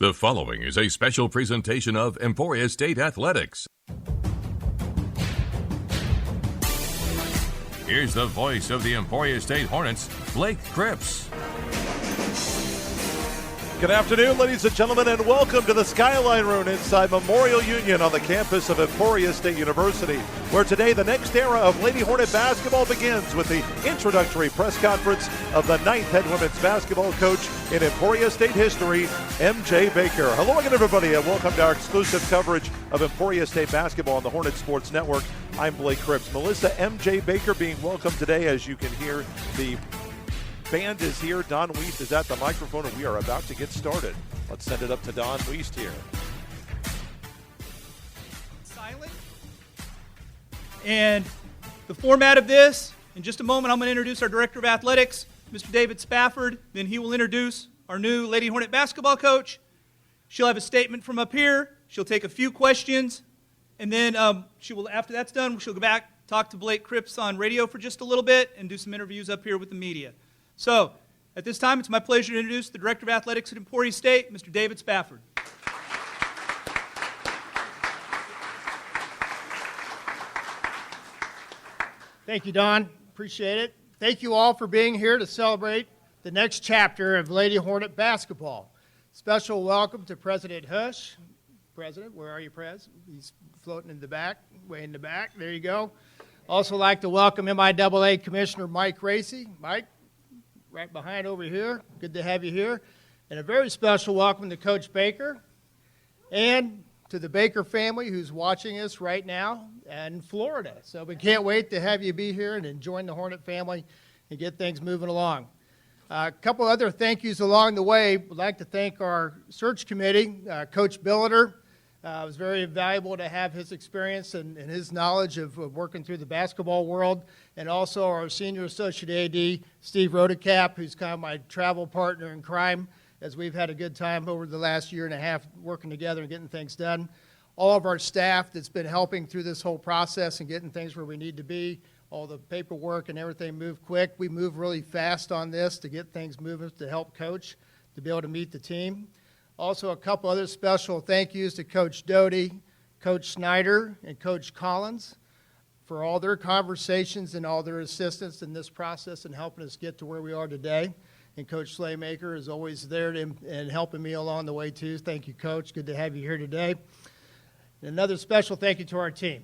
The following is a special presentation of Emporia State Athletics. Here's the voice of the Emporia State Hornets, Blake Cripps. Good afternoon, ladies and gentlemen, and welcome to the Skyline Room inside Memorial Union on the campus of Emporia State University, where today the next era of Lady Hornet basketball begins with the introductory press conference of the 9th head women's basketball coach in Emporia State history, MJ Baker. Hello again, everybody, and welcome to our exclusive coverage of Emporia State basketball on the Hornet Sports Network. I'm Blake Cripps. Melissa MJ Baker being welcomed today. As you can hear, the band is here. Don Wiest is at the microphone, and we are about to get started. Let's send it up to Don Wiest here. Silent. And the format of this, in just a moment, I'm going to introduce our Director of Athletics, Mr. David Spafford. Then he will introduce our new Lady Hornet basketball coach. She'll have a statement from up here. She'll take a few questions. And then after that's done, she'll go back, talk to Blake Cripps on radio for just a little bit, and do some interviews up here with the media. So, at this time, it's my pleasure to introduce the Director of Athletics at Emporia State, Mr. David Spafford. Thank you, Don. Appreciate it. Thank you all for being here to celebrate the next chapter of Lady Hornet basketball. Special welcome to President Hush. President, where are you, Prez? He's floating in the back, way in the back. There you go. Also like to welcome MIAA Commissioner Mike Racy. Mike, right behind over here. Good to have you here. And a very special welcome to Coach Baker and to the Baker family who's watching us right now in Florida. So we can't wait to have you be here and join the Hornet family and get things moving along. A couple other thank yous along the way. We'd like to thank our search committee, Coach Billiter. It was very valuable to have his experience and his knowledge of working through the basketball world, and also our senior associate AD, Steve Rodecap, who's kind of my travel partner in crime, as we've had a good time over the last year and a half working together and getting things done. All of our staff that's been helping through this whole process and getting things where we need to be, all the paperwork and everything move quick. We move really fast on this to get things moving to help coach, to be able to meet the team. Also, a couple other special thank yous to Coach Doty, Coach Snyder, and Coach Collins for all their conversations and all their assistance in this process and helping us get to where we are today. And Coach Slaymaker is always there and helping me along the way, too. Thank you, Coach. Good to have you here today. And another special thank you to our team.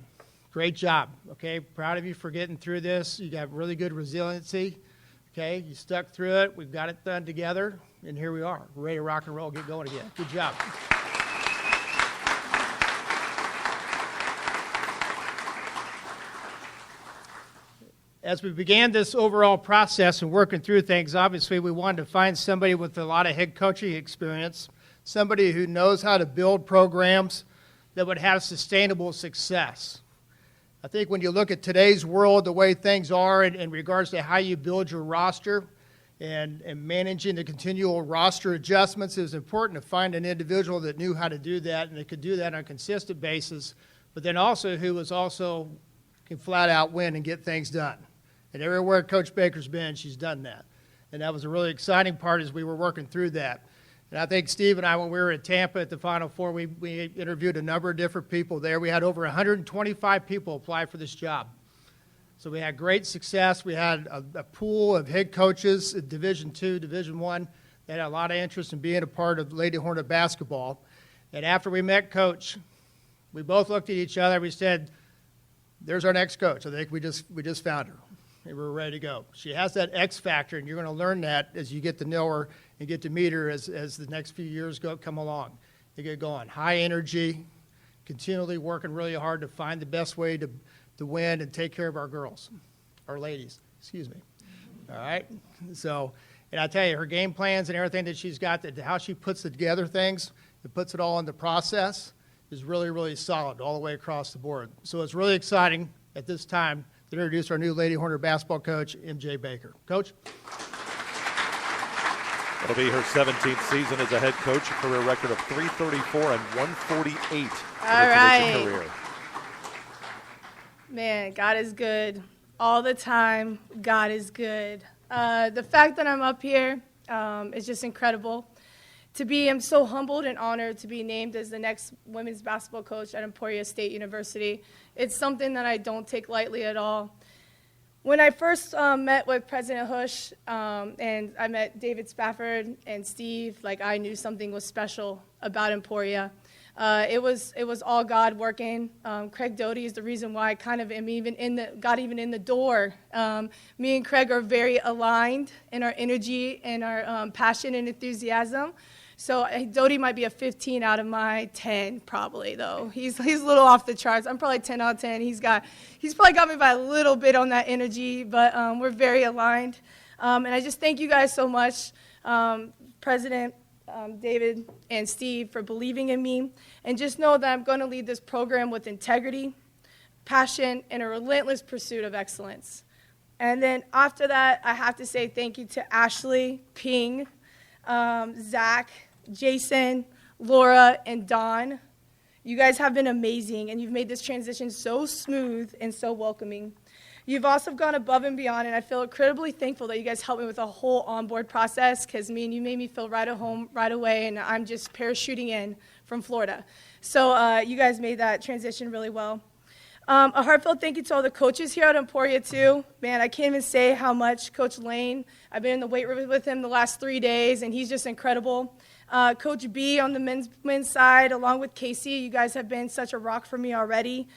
Great job, okay? Proud of you for getting through this. You got really good resiliency, okay? You stuck through it. We've got it done together. And here we are. We're ready to rock and roll, get going again. Good job. As we began this overall process and working through things, obviously we wanted to find somebody with a lot of head coaching experience, somebody who knows how to build programs that would have sustainable success. I think when you look at today's world, the way things are in regards to how you build your roster, and managing the continual roster adjustments, it was important to find an individual that knew how to do that and that could do that on a consistent basis, but then also who was also can flat out win and get things done. And everywhere Coach Baker's been, she's done that. And that was a really exciting part as we were working through that. And I think Steve and I, when we were at Tampa at the Final Four, we interviewed a number of different people there. We had over 125 people apply for this job. So we had great success. We had a pool of head coaches at Division II, Division I that had a lot of interest in being a part of Lady Hornet basketball. And after we met Coach, we both looked at each other. We said, there's our next coach. I think we just found her, and we're ready to go. She has that X factor, and you're going to learn that as you get to know her and get to meet her as the next few years come along. You get going. High energy, continually working really hard to find the best way to win and take care of our girls, our ladies, excuse me. All right? So, and I tell you, her game plans and everything that she's got, how she puts together things, and puts it all in the process is really, really solid all the way across the board. So it's really exciting at this time to introduce our new Lady Hornet basketball coach, MJ Baker. Coach? It'll be her 17th season as a head coach, a career record of 334 and 148 in her career. Man, God is good all the time. God is good. The fact that I'm up here is just incredible I'm so humbled and honored to be named as the next women's basketball coach at Emporia State University. It's something that I don't take lightly at all. When I first met with President Hush and I met David Spafford and Steve, like I knew something was special about Emporia. It was all God working. Craig Doty is the reason why I kind of am got in the door. Me and Craig are very aligned in our energy and our passion and enthusiasm. So Doty might be a 15 out of my 10 probably, though. He's a little off the charts. I'm probably 10 out of 10. He's probably got me by a little bit on that energy, but we're very aligned. And I just thank you guys so much, President David and Steve, for believing in me. And just know that I'm going to lead this program with integrity, passion, and a relentless pursuit of excellence. And then after that, I have to say thank you to Ashley, Ping, Zach, Jason, Laura, and Don. You guys have been amazing, and you've made this transition so smooth and so welcoming. You've also gone above and beyond, and I feel incredibly thankful that you guys helped me with the whole onboard process, because you made me feel right at home right away, and I'm just parachuting in from Florida. So you guys made that transition really well. A heartfelt thank you to all the coaches here at Emporia, too. Man, I can't even say how much Coach Lane, I've been in the weight room with him the last 3 days, and he's just incredible. Coach B on the men's side, along with Casey, you guys have been such a rock for me already.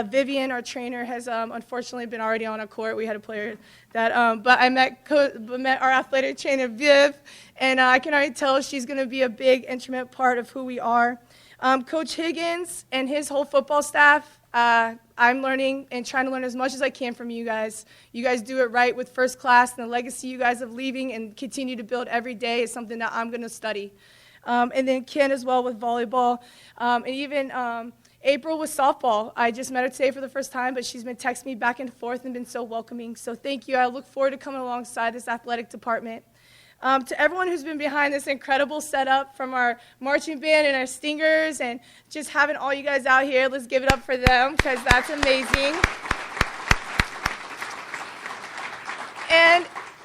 Vivian, our trainer, has unfortunately been already on a court. We had a player that, but I met our athletic trainer, Viv, and I can already tell she's going to be a big, intimate part of who we are. Coach Higgins and his whole football staff, I'm learning and trying to learn as much as I can from you guys. You guys do it right with first class, and the legacy you guys have leaving and continue to build every day is something that I'm going to study. And then Ken as well with volleyball, and even April with softball. I just met her today for the first time, but she's been texting me back and forth and been so welcoming. So thank you. I look forward to coming alongside this athletic department. To everyone who's been behind this incredible setup, from our marching band and our stingers, and just having all you guys out here, let's give it up for them, because that's amazing.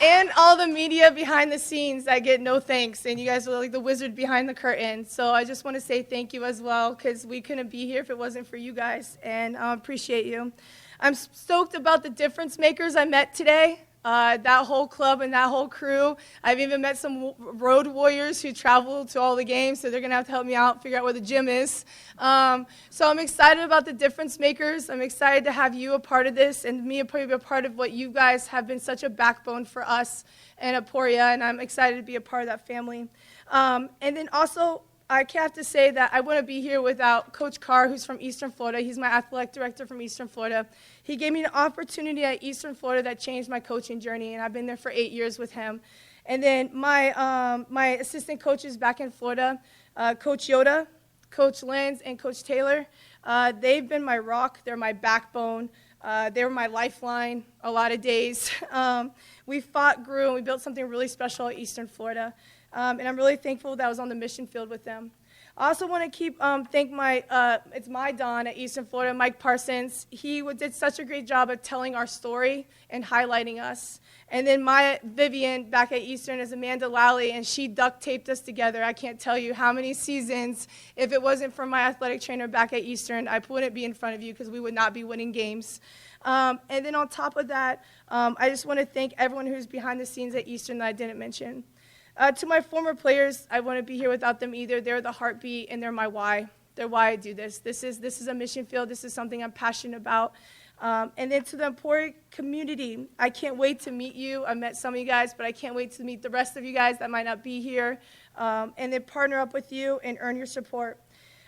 And all the media behind the scenes that get no thanks, and you guys are like the wizard behind the curtain. So I just want to say thank you as well, because we couldn't be here if it wasn't for you guys, and I appreciate you. I'm stoked about the difference makers I met today. That whole club and that whole crew. I've even met some road warriors who travel to all the games, so they're going to have to help me out, figure out where the gym is. So I'm excited about the difference makers. I'm excited to have you a part of this, and me be a part of what you guys have been such a backbone for us in Emporia, and I'm excited to be a part of that family. And then also, I have to say that I wouldn't be here without Coach Carr, who's from Eastern Florida. He's my athletic director from Eastern Florida. He gave me an opportunity at Eastern Florida that changed my coaching journey, and I've been there for 8 years with him. And then my assistant coaches back in Florida, Coach Yoda, Coach Lenz, and Coach Taylor, they've been my rock. They're my backbone. They were my lifeline a lot of days. We fought, grew, and we built something really special at Eastern Florida. And I'm really thankful that I was on the mission field with them. I also want to thank it's my Don at Eastern Florida, Mike Parsons. He did such a great job of telling our story and highlighting us. And then my Vivian back at Eastern is Amanda Lally, and she duct taped us together. I can't tell you how many seasons. If it wasn't for my athletic trainer back at Eastern, I wouldn't be in front of you, because we would not be winning games. And then on top of that, I just want to thank everyone who's behind the scenes at Eastern that I didn't mention. To my former players, I wouldn't be here without them either. They're the heartbeat, and they're my why. They're why I do this. This is a mission field. This is something I'm passionate about. And then to the Emporia community, I can't wait to meet you. I met some of you guys, but I can't wait to meet the rest of you guys that might not be here, and then partner up with you and earn your support.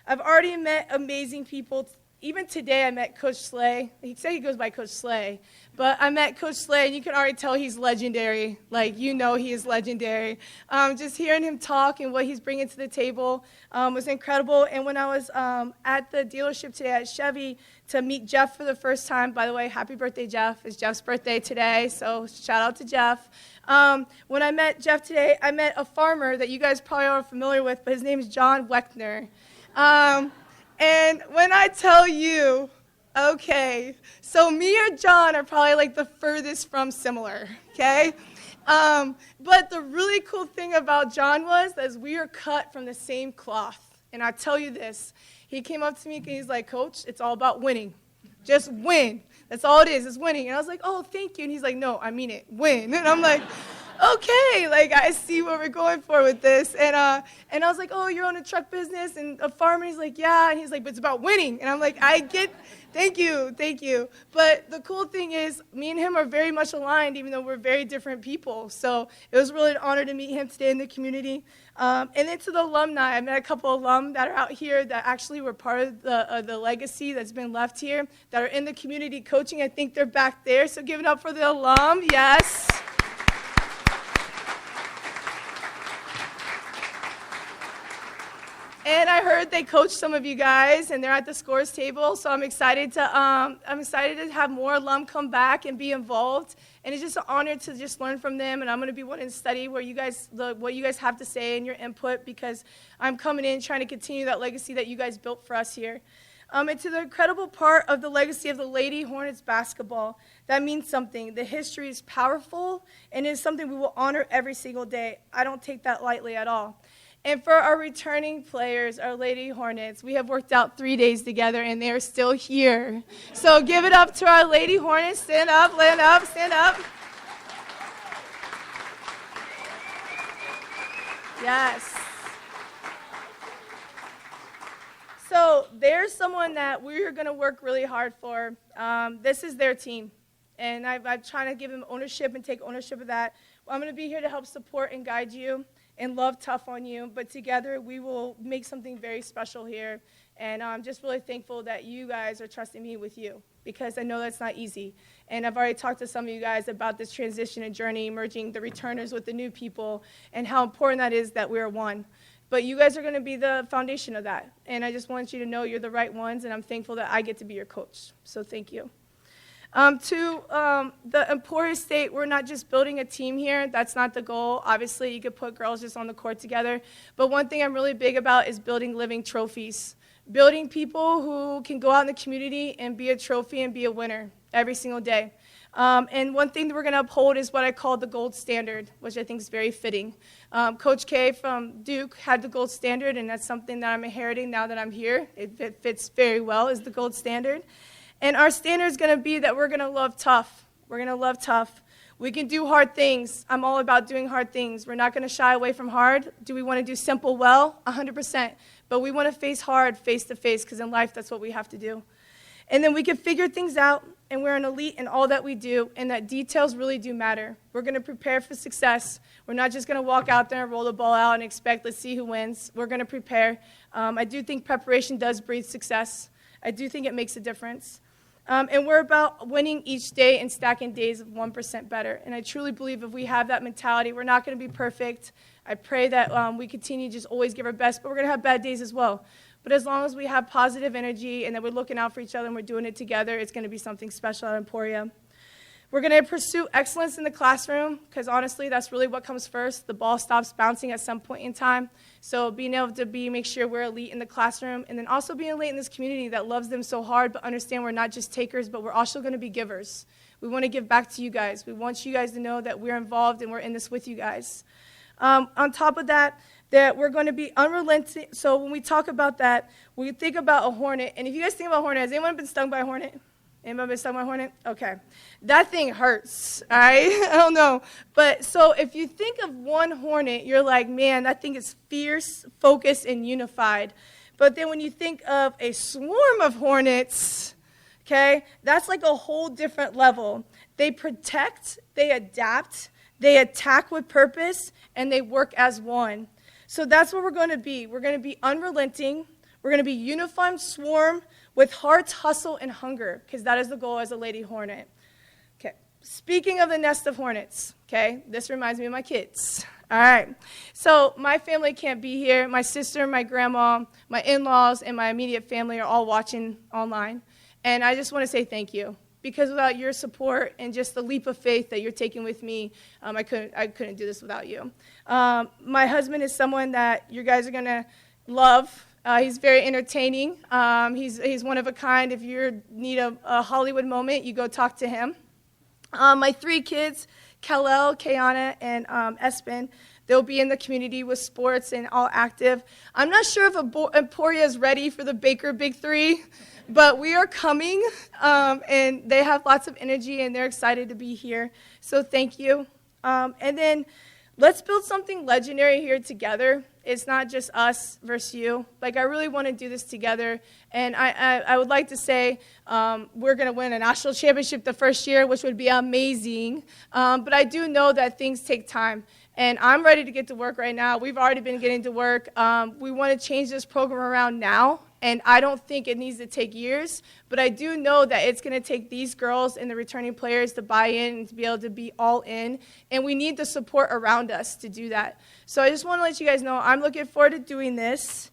I've already met amazing people. Even today, I met Coach Slay. He said he goes by Coach Slay, but I met Coach Slay, and you can already tell he's legendary. Like, you know he is legendary. Just hearing him talk and what he's bringing to the table was incredible. And when I was at the dealership today at Chevy to meet Jeff for the first time, by the way, happy birthday, Jeff. It's Jeff's birthday today, so shout out to Jeff. When I met Jeff today, I met a farmer that you guys probably are familiar with, but his name is John Weckner. And when I tell you, okay, so me or John are probably like the furthest from similar, okay? But the really cool thing about John was that we are cut from the same cloth. And I tell you this, he came up to me and he's like, Coach, it's all about winning. Just win. That's all it is winning. And I was like, oh, thank you. And he's like, no, I mean it, win. And I'm like, okay, like I see what we're going for with this. And I was like, oh, you're on a truck business and a farmer. He's like, yeah. And he's like, but it's about winning. And I'm like, I get, thank you. But the cool thing is me and him are very much aligned, even though we're very different people. So it was really an honor to meet him today in the community. And then to the alumni, I met a couple of alum that are out here that actually were part of the legacy that's been left here, that are in the community coaching. I think they're back there. So give it up for the alum, yes. And I heard they coached some of you guys, and they're at the scores table. So I'm excited to have more alum come back and be involved. And it's just an honor to just learn from them. And I'm going to be wanting to study what you guys have to say and your input, because I'm coming in trying to continue that legacy that you guys built for us here. And to the incredible part of the legacy of the Lady Hornets basketball, that means something. The history is powerful, and it is something we will honor every single day. I don't take that lightly at all. And for our returning players, our Lady Hornets, we have worked out 3 days together, and they are still here. So give it up to our Lady Hornets. Stand up, stand up. Yes. So there's someone that we're going to work really hard for. This is their team, and I'm trying to give them ownership and take ownership of that. I'm going to be here to help support and guide you and love tough on you, but together we will make something very special here. And I'm just really thankful that you guys are trusting me with you, because I know that's not easy. And I've already talked to some of you guys about this transition and journey, merging the returners with the new people, and how important that is that we're one. But you guys are going to be the foundation of that. And I just want you to know you're the right ones, and I'm thankful that I get to be your coach. So thank you. The Emporia State, we're not just building a team here. That's not the goal. Obviously, you could put girls just on the court together. But one thing I'm really big about is building living trophies, building people who can go out in the community and be a trophy and be a winner every single day. And one thing that we're going to uphold is what I call the gold standard, which I think is very fitting. Coach K from Duke had the gold standard, and that's something that I'm inheriting now that I'm here. It fits very well as the gold standard. And our standard is going to be that we're going to love tough. We're going to love tough. We can do hard things. I'm all about doing hard things. We're not going to shy away from hard. Do we want to do simple well? 100%. But we want to face hard face to face, because in life that's what we have to do. And then we can figure things out, and we're an elite in all that we do, and that details really do matter. We're going to prepare for success. We're not just going to walk out there and roll the ball out and expect, let's see who wins. We're going to prepare. I do think preparation does breed success. I do think it makes a difference. And we're about winning each day and stacking days of 1% better. And I truly believe if we have that mentality, we're not going to be perfect. I pray that we continue to just always give our best, but we're going to have bad days as well. But as long as we have positive energy and that we're looking out for each other and we're doing it together, it's going to be something special at Emporia. We're going to pursue excellence in the classroom, because honestly, that's really what comes first. The ball stops bouncing at some point in time. So being able to make sure we're elite in the classroom, and then also being elite in this community that loves them so hard, but understand we're not just takers, but we're also going to be givers. We want to give back to you guys. We want you guys to know that we're involved and we're in this with you guys. On top of that we're going to be unrelenting. So when we talk about that, we think about a hornet. And if you guys think about a hornet, has anyone been stung by a hornet? Anybody been stung by a hornet? Okay. That thing hurts, all right? I don't know. But so if you think of one hornet, you're like, man, that thing is fierce, focused, and unified. But then when you think of a swarm of hornets, okay, that's like a whole different level. They protect, they adapt, they attack with purpose, and they work as one. So that's what we're going to be. We're going to be unrelenting. We're going to be unified swarm with hearts, hustle, and hunger, because that is the goal as a Lady Hornet. Okay. Speaking of the nest of hornets, okay, this reminds me of my kids. All right. So my family can't be here. My sister, my grandma, my in-laws, and my immediate family are all watching online. And I just want to say thank you. Because without your support and just the leap of faith that you're taking with me, I couldn't do this without you. My husband is someone that you guys are going to love. He's very entertaining. He's one of a kind. If you need a Hollywood moment, you go talk to him. My 3 kids, Kal-El, Kayana, and Espen. They'll be in the community with sports and all active. I'm not sure if Emporia is ready for the Baker Big Three, but we are coming, and they have lots of energy, and they're excited to be here. So thank you. And then let's build something legendary here together. It's not just us versus you. Like, I really want to do this together. And I would like to say we're going to win a national championship the first year, which would be amazing. But I do know that things take time. And I'm ready to get to work right now. We've already been getting to work. We want to change this program around now. And I don't think it needs to take years, but I do know that it's going to take these girls and the returning players to buy in and to be able to be all in, and we need the support around us to do that. So I just want to let you guys know I'm looking forward to doing this.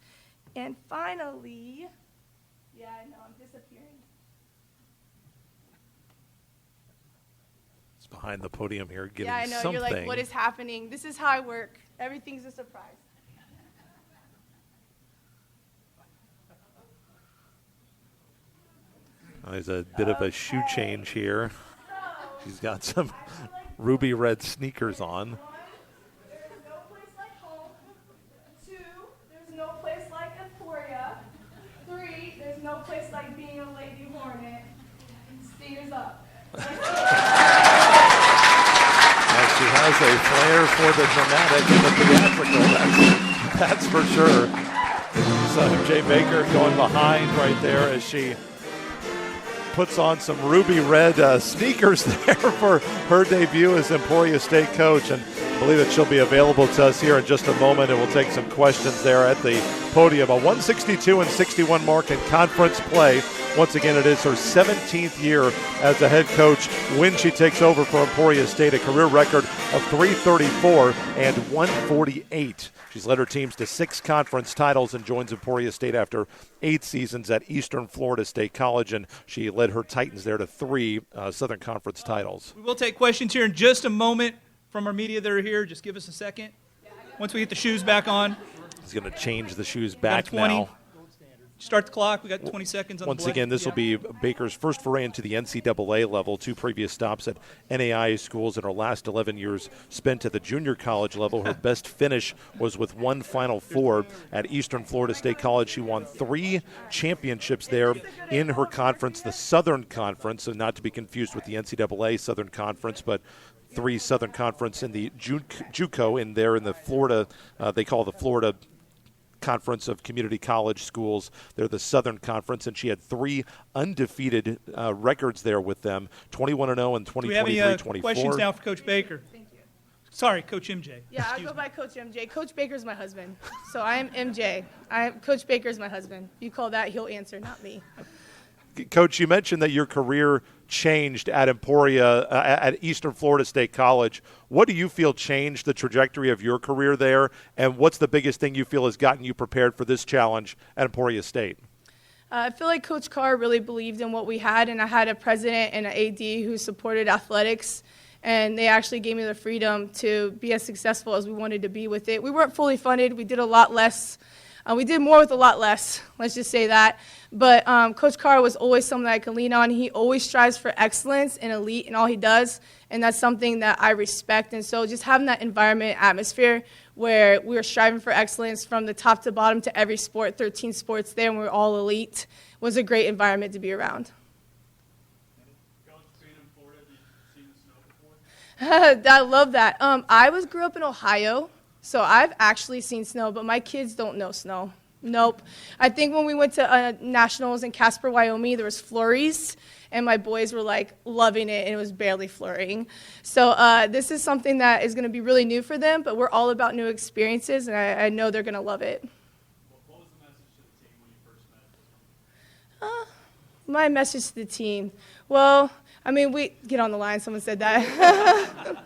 And finally, yeah, I know, I'm disappearing. It's behind the podium here getting Yeah, I know, something. you're like, what is happening? This is how I work. Everything's a surprise. There's a bit of a shoe change here. She's got some ruby red sneakers on. There's no place like home. 2, there's no place like Emporia. 3, there's no place like being a Lady Hornet. Steers up. Now she has a flair for the dramatic and the theatrical, that's for sure. So Jay Baker going behind right there as she puts on some ruby red sneakers there for her debut as Emporia State coach, and I believe that she'll be available to us here in just a moment, and we'll take some questions there at the podium. A 162-61 mark in conference play. Once again, it is her 17th year as a head coach when she takes over for Emporia State, a career record of 334 and 148. She's led her teams to 6 conference titles and joins Emporia State after 8 seasons at Eastern Florida State College, and she led her Titans there to 3 Southern Conference titles. We will take questions here in just a moment from our media that are here. Just give us a second. Once we get the shoes back on. He's going to change the shoes back 20. now. Start the clock. We got 20 seconds on Once the again, this will be Baker's first foray into the NCAA level, 2 previous stops at NAIA schools in her last 11 years spent at the junior college level. Her best finish was with 1 Final Four at Eastern Florida State College. She won 3 championships there in her conference, the Southern Conference, and not to be confused with the NCAA Southern Conference, but 3 Southern Conference in the JUCO in there in the Florida, they call the Florida Conference of Community College Schools. They're the Southern Conference, and she had 3 undefeated records there with them, 21-0 and 23-24. Do we have any questions now for Coach Baker? Thank you. Sorry, Coach MJ. Yeah, I'll go by Coach MJ. Coach Baker's my husband, so I am MJ. Coach Baker's my husband. You call that, he'll answer, not me. Coach, you mentioned that your career changed at Emporia, at Eastern Florida State College. What do you feel changed the trajectory of your career there, and what's the biggest thing you feel has gotten you prepared for this challenge at Emporia State? I feel like Coach Carr really believed in what we had, and I had a president and an AD who supported athletics, and they actually gave me the freedom to be as successful as we wanted to be with it. We weren't fully funded. We did a lot less. We did more with a lot less, let's just say that. But Coach Carr was always someone that I could lean on. He always strives for excellence and elite in all he does, and that's something that I respect. And so just having that environment, atmosphere, where we were striving for excellence from the top to bottom to every sport, 13 sports there, and we were all elite, was a great environment to be around. I love that. I grew up in Ohio. So I've actually seen snow, but my kids don't know snow. Nope. I think when we went to nationals in Casper, Wyoming, there was flurries, and my boys were like loving it, and it was barely flurrying. So this is something that is going to be really new for them, but we're all about new experiences, and I know they're going to love it. What was the message to the team when you first met? My message to the team. Well, I mean, get on the line. Someone said that.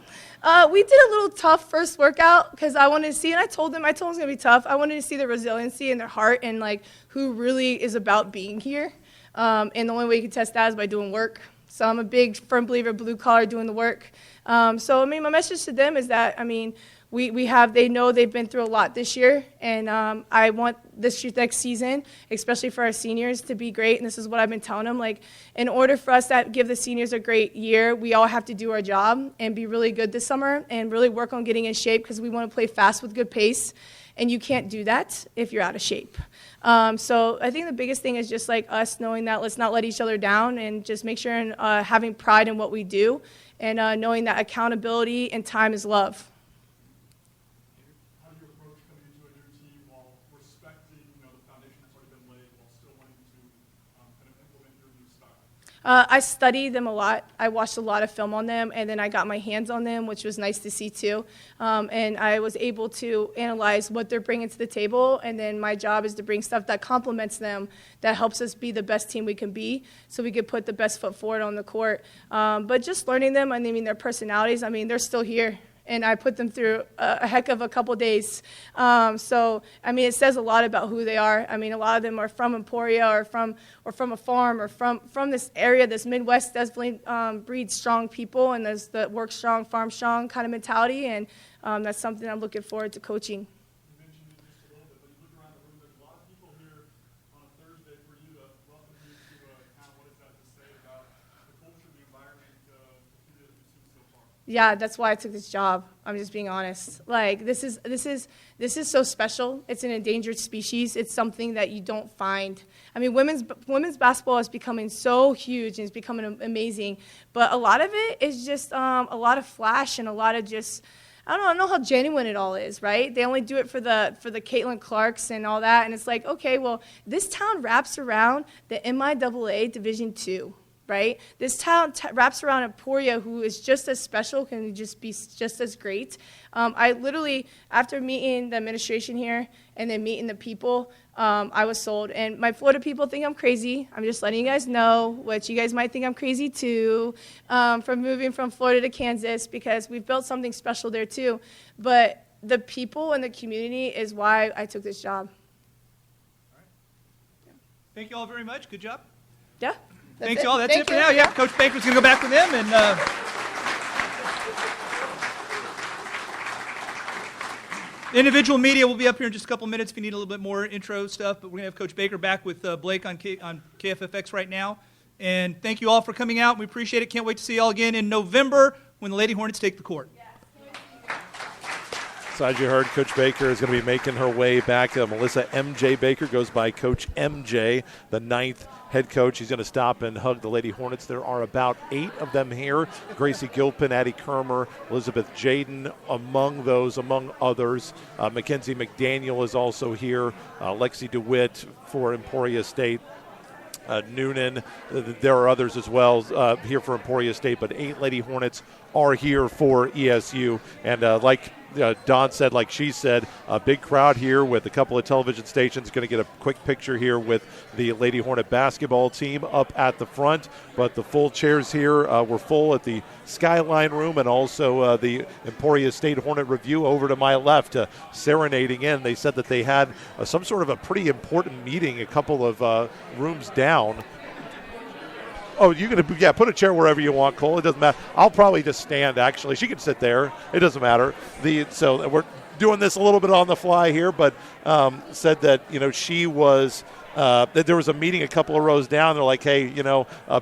We did a little tough first workout because I wanted to see, and I told them it was going to be tough. I wanted to see the resiliency in their heart and like who really is about being here. And the only way you can test that is by doing work. So I'm a big, firm believer, blue collar, doing the work. So, I mean, my message to them is that, I mean, they know they've been through a lot this year, and I want this next season, especially for our seniors, to be great, and this is what I've been telling them. Like, in order for us to give the seniors a great year, we all have to do our job and be really good this summer and really work on getting in shape because we want to play fast with good pace, and you can't do that if you're out of shape. So I think the biggest thing is just like us knowing that let's not let each other down and just make sure and having pride in what we do and knowing that accountability and time is love. How do you approach coming into a new team while respecting, the foundation that's already been laid, while still wanting to kind of implement your new style? I study them a lot. I watched a lot of film on them, and then I got my hands on them, which was nice to see too. And I was able to analyze what they're bringing to the table, and then my job is to bring stuff that complements them, that helps us be the best team we can be, so we could put the best foot forward on the court. But just learning them, I mean, their personalities, I mean, they're still here. And I put them through a heck of a couple days. So, I mean, it says a lot about who they are. I mean, a lot of them are from Emporia or from a farm or from this area. This Midwest definitely breeds strong people, and there's the work strong, farm strong kind of mentality, and that's something I'm looking forward to coaching. You mentioned it just a little bit, but you look around the room, there's a lot of people here on a Thursday for you to welcome you to kind of what is that to say about the culture, the environment, the people that you've seen so far. Yeah, that's why I took this job. I'm just being honest. Like, this is so special. It's an endangered species. It's something that you don't find. I mean, women's basketball is becoming so huge and it's becoming amazing, but a lot of it is just a lot of flash and a lot of just, I don't know how genuine it all is, right? They only do it for the Caitlin Clarks and all that, and it's like, okay, well, this town wraps around the MIAA Division II. Right? This town wraps around Emporia, who is just as special, can just be just as great. I literally, after meeting the administration here and then meeting the people, I was sold. And my Florida people think I'm crazy. I'm just letting you guys know, which you guys might think I'm crazy too, from moving from Florida to Kansas, because we've built something special there too. But the people and the community is why I took this job. All right. Thank you all very much. Good job. Yeah. Thanks, y'all. That's it for now. Yeah, Coach Baker's going to go back with them. And individual media will be up here in just a couple minutes if you need a little bit more intro stuff. But we're going to have Coach Baker back with Blake on KFFX right now. And thank you all for coming out. We appreciate it. Can't wait to see you all again in November when the Lady Hornets take the court. So as you heard, Coach Baker is going to be making her way back. Melissa M.J. Baker goes by Coach M.J., the 9th head coach. He's going to stop and hug the Lady Hornets. There are about 8 of them here. Gracie Gilpin, Addie Kermer, Elizabeth Jaden, among others. Mackenzie McDaniel is also here. Lexi DeWitt for Emporia State. Noonan. There are others as well here for Emporia State, but 8 Lady Hornets are here for ESU. And like Dawn said, like she said, a big crowd here with a couple of television stations. Going to get a quick picture here with the Lady Hornet basketball team up at the front. But the full chairs here were full at the Skyline Room, and also the Emporia State Hornet Review over to my left, serenading in. They said that they had some sort of a pretty important meeting a couple of rooms down. Oh, you can put a chair wherever you want, Cole. It doesn't matter. I'll probably just stand, actually. She can sit there. It doesn't matter. So we're doing this a little bit on the fly here, but said that, she was that there was a meeting a couple of rows down. They're like, hey,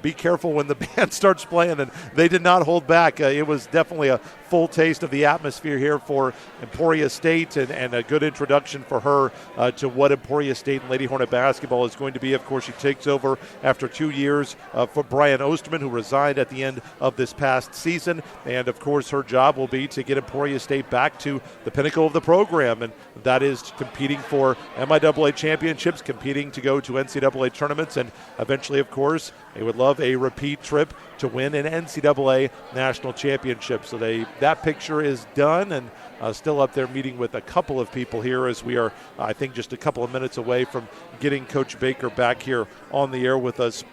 be careful when the band starts playing, and they did not hold back. It was definitely a full taste of the atmosphere here for Emporia State, and a good introduction for her to what Emporia State and Lady Hornet basketball is going to be. Of course, she takes over after 2 years for Brian Osterman, who resigned at the end of this past season. And, of course, her job will be to get Emporia State back to the pinnacle of the program, and that is competing for MIAA championships, competing to go to NCAA tournaments, and eventually, of course, they would love a repeat trip to win an NCAA national championship. So that picture is done, and still up there meeting with a couple of people here as we are, I think, just a couple of minutes away from getting Coach Baker back here on the air with us.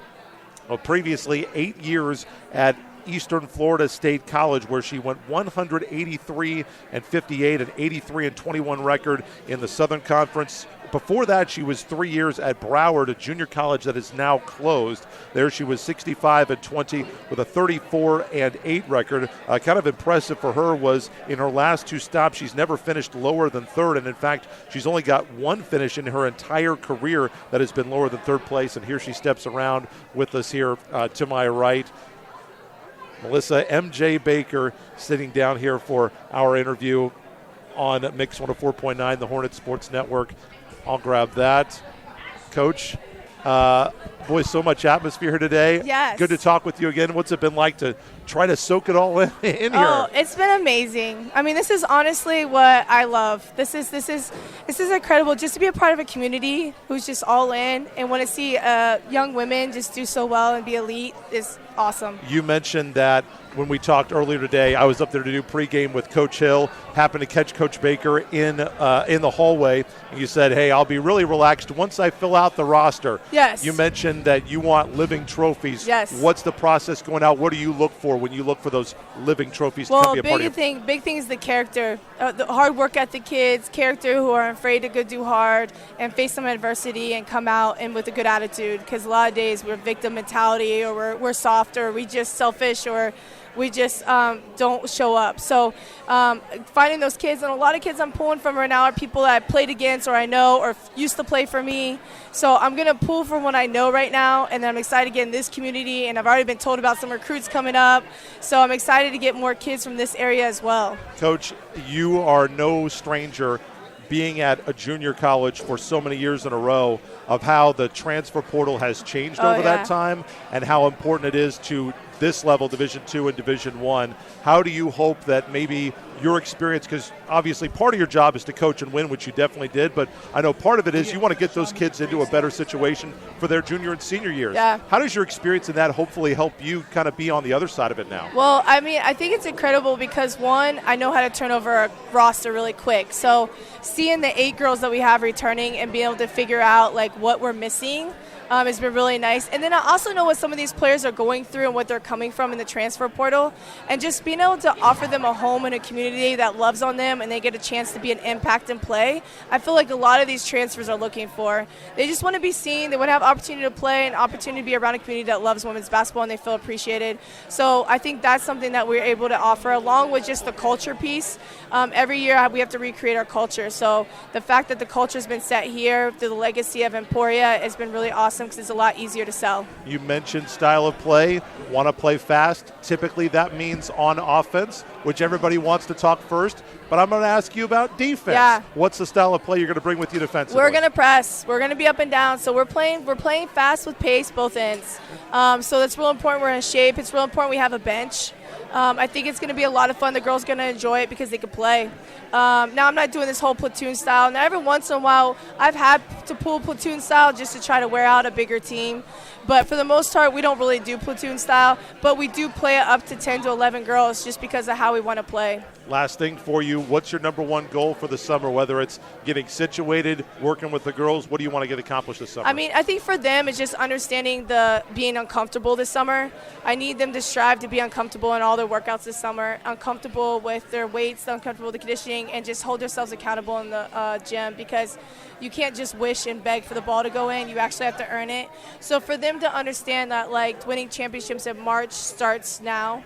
Previously, 8 years at Eastern Florida State College, where she went 183-58, an 83-21 record in the Southern Conference before that, she was 3 years at Broward, a junior college that is now closed. There she was 65-20 with a 34-8 record. Kind of impressive for her was in her last 2 stops, she's never finished lower than third, and in fact, she's only got 1 finish in her entire career that has been lower than third place, and here she steps around with us here to my right. Melissa M.J. Baker sitting down here for our interview on Mix 104.9, the Hornet Sports Network. I'll grab that. Coach, boy, so much atmosphere here today. Yes. Good to talk with you again. What's it been like to try to soak it all in here? Oh, it's been amazing. I mean, this is honestly what I love. This is incredible just to be a part of a community who's just all in and want to see young women just do so well and be elite is awesome. You mentioned that when we talked earlier today, I was up there to do pregame with Coach Hill, happened to catch Coach Baker in the hallway, and you said, hey, I'll be really relaxed once I fill out the roster. Yes. You mentioned that you want living trophies. Yes. What's the process going out? What do you look for when you look for those living trophies to come be a part of your... big thing is the character, the hard work ethic kids, character who are afraid to go do hard and face some adversity and come out and with a good attitude, because a lot of days we're victim mentality or we're soft or we just selfish or we just don't show up. So finding those kids, and a lot of kids I'm pulling from right now are people that I played against or I know or used to play for me. So I'm going to pull from what I know right now, and then I'm excited to get in this community, and I've already been told about some recruits coming up. So I'm excited to get more kids from this area as well. Coach, you are no stranger being at a junior college for so many years in a row of how the transfer portal has changed over that time and how important it is to this level, Division II and Division I. How do you hope that maybe your experience, because obviously part of your job is to coach and win, which you definitely did, but I know part of it is you want to get those kids into a better situation for their junior and senior years. Yeah. How does your experience in that hopefully help you kind of be on the other side of it now? Well, I mean, I think it's incredible because, one, I know how to turn over a roster really quick. So seeing the 8 girls that we have returning and being able to figure out, like, what we're missing has been really nice. And then I also know what some of these players are going through and what they're coming from in the transfer portal. And just being able to offer them a home and a community that loves on them and they get a chance to be an impact and play, I feel like a lot of these transfers are looking for. They just want to be seen. They want to have opportunity to play and opportunity to be around a community that loves women's basketball and they feel appreciated. So I think that's something that we're able to offer, along with just the culture piece. Every year we have to recreate our culture. So the fact that the culture has been set here through the legacy of Emporia has been really awesome because it's a lot easier to sell. You mentioned style of play, want to play fast. Typically that means on offense, which everybody wants to talk first. But I'm going to ask you about defense. Yeah. What's the style of play you're going to bring with you defensively? We're going to press. We're going to be up and down. So we're playing fast with pace both ends. So that's real important. We're in shape. It's real important we have a bench. I think it's going to be a lot of fun. The girls are going to enjoy it because they can play. Now, I'm not doing this whole platoon style. Now, every once in a while, I've had to pull platoon style just to try to wear out a bigger team. But for the most part, we don't really do platoon style. But we do play it up to 10 to 11 girls just because of how we want to play. Last thing for you, what's your number one goal for the summer, whether it's getting situated, working with the girls? What do you want to get accomplished this summer? I mean, I think for them it's just understanding the being uncomfortable this summer. I need them to strive to be uncomfortable in all their workouts this summer, uncomfortable with their weights, uncomfortable with the conditioning, and just hold themselves accountable in the gym, because you can't just wish and beg for the ball to go in. You actually have to earn it. So for them to understand that, like, winning championships in March starts now.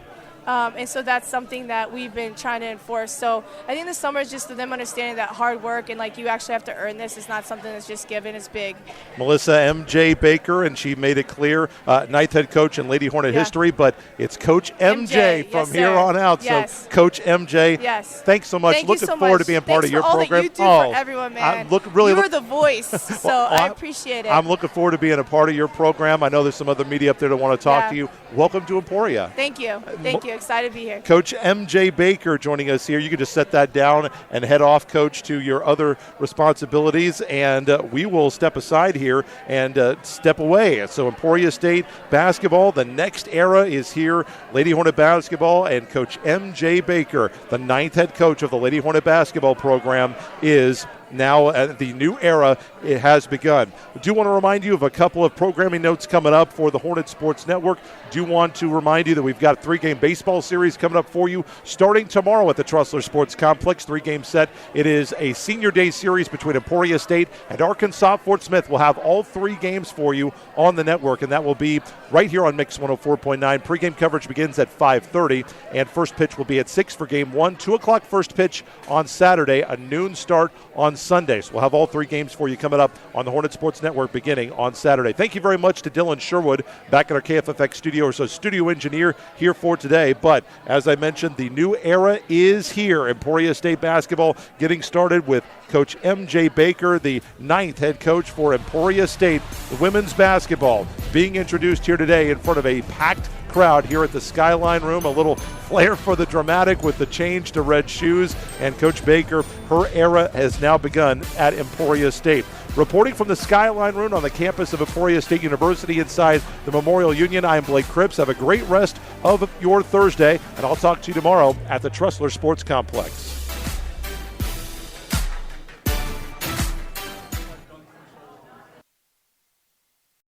And so that's something that we've been trying to enforce. So I think the summer is just them understanding that hard work and, like, you actually have to earn this. It's not something that's just given. It's big. Melissa M.J. Baker, and she made it clear, ninth head coach in Lady Hornet history, but it's Coach M.J. from here on out. Yes. So Coach M.J., thanks so much. Looking forward to being part of your program. Thanks for all that you do for everyone, man. You are the voice, so I appreciate it. I'm looking forward to being a part of your program. I know there's some other media up there that want to talk to you. Welcome to Emporia. Thank you. Thank you. Excited to be here. Coach M.J. Baker joining us here. You can just set that down and head off, Coach, to your other responsibilities, and we will step aside here and step away. So Emporia State basketball, the next era is here. Lady Hornet basketball, and Coach M.J. Baker, the ninth head coach of the Lady Hornet basketball program, is now the new era it has begun. I do want to remind you of a couple of programming notes coming up for the Hornet Sports Network. Do want to remind you that we've got a 3-game baseball series coming up for you starting tomorrow at the Trussler Sports Complex. 3-game set. It is a senior day series between Emporia State and Arkansas. Fort Smith will have all 3 games for you on the network, and that will be right here on Mix 104.9. Pregame coverage begins at 5:30, and first pitch will be at 6 for Game 1. 2 o'clock first pitch on Saturday, a noon start on Sunday. So we'll have all 3 games for you coming up on the Hornet Sports Network beginning on Saturday. Thank you very much to Dylan Sherwood back at our KFFX studio, as a studio engineer here for today. But as I mentioned, the new era is here. Emporia State basketball getting started with Coach M.J. Baker, the 9th head coach for Emporia State. The women's basketball being introduced here today in front of a packed crowd here at the Skyline Room. A little flair for the dramatic with the change to red shoes. And Coach Baker, her era has now begun at Emporia State. Reporting from the Skyline Room on the campus of Emporia State University inside the Memorial Union, I am Blake Cripps. Have a great rest of your Thursday, and I'll talk to you tomorrow at the Trussler Sports Complex.